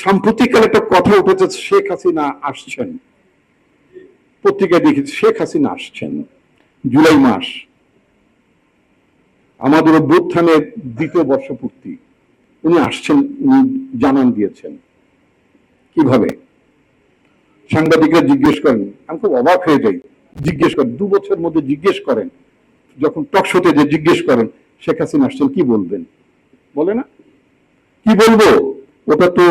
সাম্প্রতিককালে একটা কথা উঠেছে, শেখ হাসিনা আসছেন। পত্রিকায় দেখেছি শেখ হাসিনা আসছেন। জুলাই মাস আমাদের অভ্যুত্থানের দ্বিতীয় বর্ষপূর্তি, উনি আসছেন, উনি জানান দিয়েছেন। কিভাবে? সাংবাদিকরা জিজ্ঞেস করেন, আমি খুব অবাক হয়ে যাই। জিজ্ঞেস করেন 2 বছরের মধ্যে জিজ্ঞেস করেন, যখন টকশোতে যে জিজ্ঞেস করেন শেখ হাসিনা আসছেন, কি বলবেন? বলে না কি বলবো, ওটা তো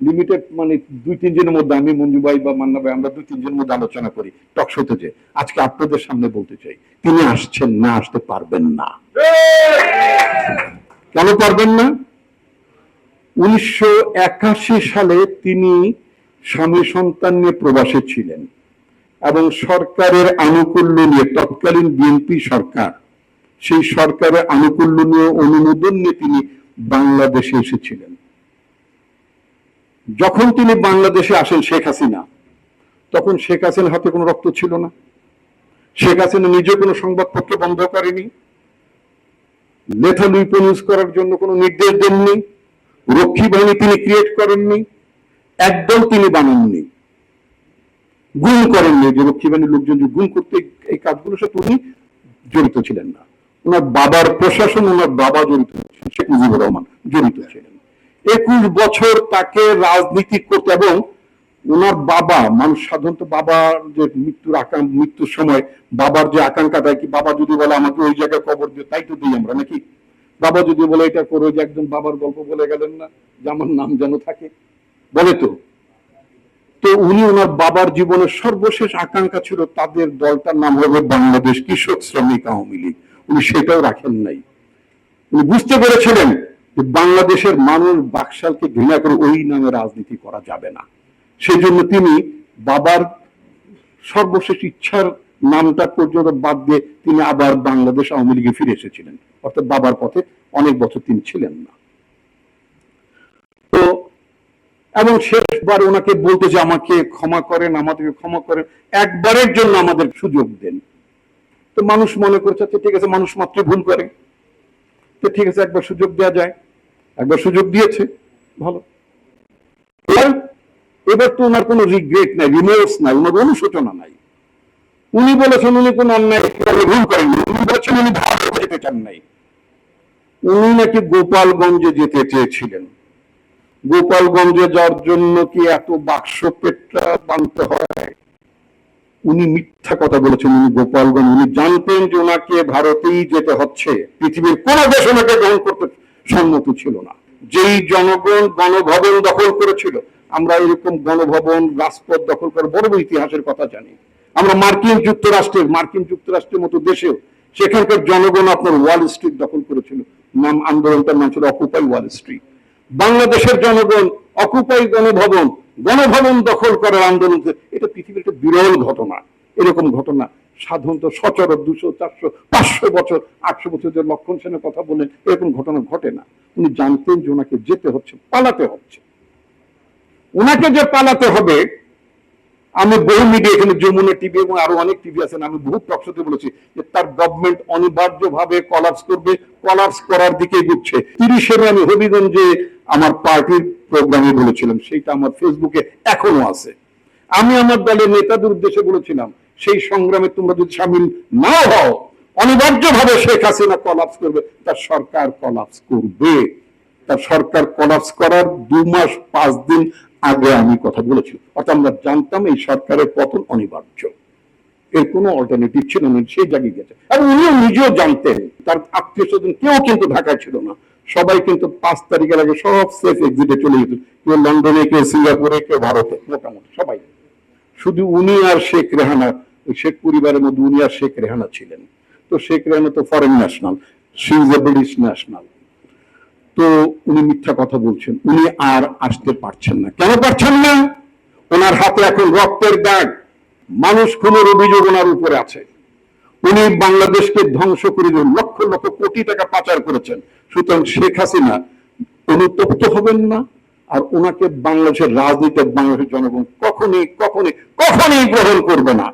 লিমিটেড, মানে 2-3 জনের মধ্যে, আমি মঞ্জু ভাই বা মান্না ভাই, আমরা 2-3 জনের মধ্যে আলোচনা করি টকশোতে। যে আজকে আপনাদের সামনে বলতে চাই, তিনি আসছেন না, আসতে পারবেন না। কেন পারবেন না? 1981 সালে তিনি স্বামী সন্তান নিয়ে প্রবাসে ছিলেন এবং সরকারের আনুকূল্য নিয়ে, তৎকালীন বিএনপি সরকার, সেই সরকারের আনুকূল্য নিয়ে, অনুমোদন নিয়ে তিনি বাংলাদেশে এসেছিলেন। যখন তিনি বাংলাদেশে আসেন শেখ হাসিনা, তখন শেখ হাসিনার হাতে কোনো রক্ত ছিল না। শেখ হাসিনা নিজে কোনো সংবাদপত্র বন্ধ করেনি, লেথাল উইপন ইউজ করার জন্য কোনো নির্দেশ দেননি, রক্ষী বাহিনী তিনি ক্রিয়েট করেননি, একদল তিনি বানাননি, গুম করেননি। যে রক্ষী বাহিনীর লোকজন যে গুম করতে, এই কাজগুলোর সাথে উনি জড়িত ছিলেন না। ওনার বাবার প্রশাসন, ওনার বাবা জড়িত ছিলেন, শেখ মুজিবুর রহমান জড়িত ছিলেন। 21 বছর তাকে রাজনীতি করতে, এবং ওনার বাবা, মানুষ সাধারণত বাবার যে মৃত্যুর সময় বাবার যে আকাঙ্ক্ষা থাকে, কি বাবা যদি বলে আমাকে ওই জায়গায় কবর দিয়ে, তাই তো দিই আমরা নাকি? বাবা যদি বলে এটা করো, যে একজন বাবার গল্প বলে গেলেন না, যে আমার নাম যেন থাকে, বলে তো। তো উনি, ওনার বাবার জীবনের সর্বশেষ আকাঙ্ক্ষা ছিল তাদের দলটার নাম হবে বাংলাদেশ কৃষক শ্রমিক আওয়ামী লীগ। উনি সেটাও রাখেন নাই। উনি বুঝতে পেরেছিলেন যে বাংলাদেশের মানুষ বাকশালকে ঘৃণা করে, ওই নামে রাজনীতি করা যাবে না। সেই জন্য তিনি বাবার সর্বশেষ ইচ্ছার নামটা পর্যন্ত বাদ দিয়ে তিনি আবার বাংলাদেশ আওয়ামী লীগে ফিরে এসেছিলেন। অর্থাৎ বাবার পথে অনেক বছর তিনি ছিলেন না। তো এবং শেষবার ওনাকে বলতে যে আমাকে ক্ষমা করেন, আমাদেরকে ক্ষমা করেন, একবারের জন্য আমাদের সুযোগ দেন। তো মানুষ মনে করছে ঠিক আছে, মানুষ মাত্র ভুল করে, তো ঠিক আছে একবার সুযোগ দেওয়া যায়। একবার সুযোগ দিয়েছে, ভালো। এবার তো ওনার কোনো রিগ্রেট নাই, রিমোর্স নাই, ওনার অনুশোচনা নাই। উনি বলেছেন উনি কোন অন্যায় ভুল করেননি, উনি বলেছেন উনি ভারতে যেতে চান নাই। উনি নাকি গোপালগঞ্জে যেতে চেয়েছিলেন। গোপালগঞ্জে যাওয়ার জন্য কি এত বাক্স পেট্রা বানতে হয়? উনি মিথ্যা কথা বলেছেন। উনি গোপালগঞ্জ, উনি জানতেন যে ওনাকে ভারতেই যেতে হচ্ছে, পৃথিবীর কোন দেশ ওনাকে গ্রহণ করতে সম্মত ছিল না। যেই জনগণ গণভবন দখল করেছিল, আমরা এরকম গণভবন, রাজপথ দখল করে বড় ইতিহাসের কথা জানি। আমরা মার্কিন যুক্তরাষ্ট্রের মতো দেশেও সেখানকার জনগণ আপনার ওয়াল স্ট্রিট দখল করেছিল, নাম আন্দোলনটার নাম ছিল অকুপাই ওয়াল স্ট্রিট। বাংলাদেশের জনগণ অকুপাই গণভবন দখল করার আন্দোলন, এটা পৃথিবীর একটা বিরল ঘটনা। এরকম ঘটনা সাধারণত সচরাচর 200, 400, 500 বছর, 800 বছর যে লক্ষণ সেনের কথা বলেন, এরকম ঘটনা ঘটে না। উনি জানতেন যে ওনাকে যেতে হচ্ছে, পালাতে হচ্ছে। ওনাকে যে পালাতে হবে, আমি বহু মিডিয়া, এখানে যমুনা টিভি এবং আরো অনেক টিভি আছেন, আমি বহু টকশোতে বলেছি যে তার গভর্নমেন্ট অনিবার্যভাবে কলাপস করবে, কলাপস করার দিকে এগুচ্ছে। 30 মে আমি হবিগঞ্জে আমার পার্টির প্রোগ্রামে বলেছিলাম, সেইটা আমার ফেসবুকে এখনো আছে। আমি আমার দলের নেতাদের উদ্দেশ্যে বলেছিলাম, সেই সংগ্রামে তোমরা যদি সামিল না হও, অনিবার্যভাবে শেখ হাসিনা কলাপস করবে, তার সরকার কলাপস করবে। তার সরকার কলাপস করার 2 মাস 5 দিন আগে আমি কথা বলেছি। অর্থাৎ আমরা জানতাম এই সরকারের পতন অনিবার্য, এর কোনো অল্টারনেটিভ ছিল না, সেই জায়গায় গেছে। আর উনিও নিজেও জানতেন, তার আত্মীয় স্বজন কেউ কিন্তু ঢাকায় ছিল না, সবাই কিন্তু 5 তারিখের আগে সব সেফ এক্সিটে চলে যেত, কেউ লন্ডনে, কেউ সিঙ্গাপুরে, কেউ ভারতে, মোটামুটি সবাই। শুধু উনি আর শেখ রেহানা, শেখ পরিবারের মধ্যে উনি আর শেখ রেহানা ছিলেন। তো শেখ রেহানা তো foreign national, she is a British national. তো উনি মিথ্যা কথা বলছেন, উনি আর আসতে পারছেন না। কেন পারছেন না? ওনার হাতে এখন রক্তের দাগ, মানুষ খুনের অভিযোগ ওনার উপরে আছে। উনি বাংলাদেশকে ধ্বংস করে দিলেন, লক্ষ লক্ষ কোটি টাকা পাচার করেছেন। সুতরাং শেখ হাসিনা অনুতপ্ত হবেন না, আর ওনাকে বাংলাদেশের রাজনীতি, বাংলাদেশের জনগণ কখনোই গ্রহণ করবে না।